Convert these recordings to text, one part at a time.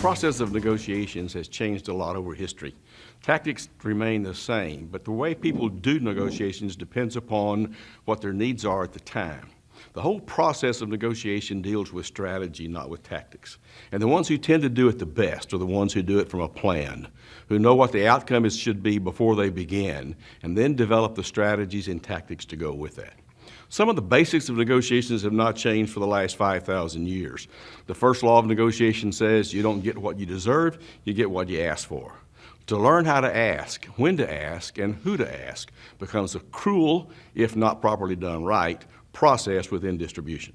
process of negotiations has changed a lot over history. Tactics remain the same, but the way people do negotiations depends upon what their needs are at the time. The whole process of negotiation deals with strategy, not with tactics. And the ones who tend to do it the best are the ones who do it from a plan, who know what the outcome should be before they begin, and then develop the strategies and tactics to go with that. Some of the basics of negotiations have not changed for the last 5,000 years. The first law of negotiation says you don't get what you deserve, you get what you ask for. To learn how to ask, when to ask, and who to ask becomes a cruel, if not properly done right, process within distribution.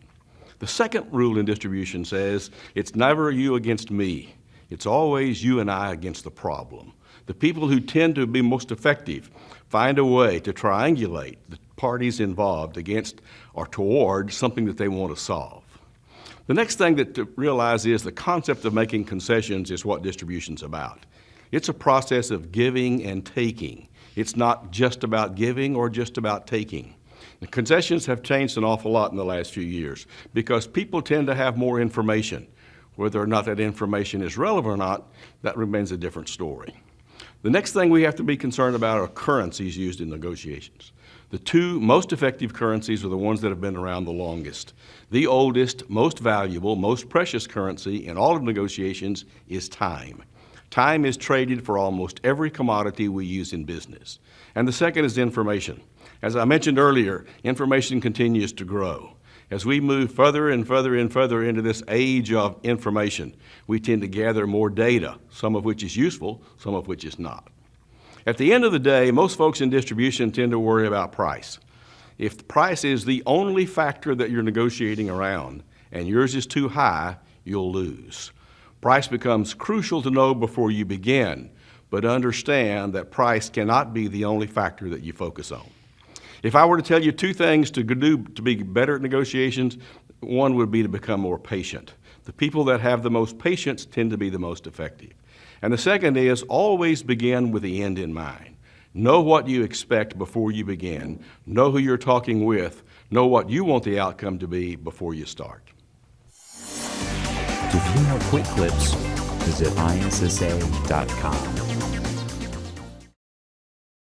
The second rule in distribution says it's never you against me. It's always you and I against the problem. The people who tend to be most effective find a way to triangulate the parties involved against or toward something that they want to solve. The next thing to realize is the concept of making concessions is what distribution's about. It's a process of giving and taking. It's not just about giving or just about taking. The concessions have changed an awful lot in the last few years because people tend to have more information. Whether or not that information is relevant or not, that remains a different story. The next thing we have to be concerned about are currencies used in negotiations. The two most effective currencies are the ones that have been around the longest. The oldest, most valuable, most precious currency in all of negotiations is time. Time is traded for almost every commodity we use in business. And the second is information. As I mentioned earlier, information continues to grow. As we move further and further and further into this age of information, we tend to gather more data, some of which is useful, some of which is not. At the end of the day, most folks in distribution tend to worry about price. If the price is the only factor that you're negotiating around and yours is too high, you'll lose. Price becomes crucial to know before you begin, but understand that price cannot be the only factor that you focus on. If I were to tell you two things to do to be better at negotiations, one would be to become more patient. The people that have the most patience tend to be the most effective. And the second is always begin with the end in mind. Know what you expect before you begin. Know who you're talking with. Know what you want the outcome to be before you start. To view more quick clips, visit ISSA.com.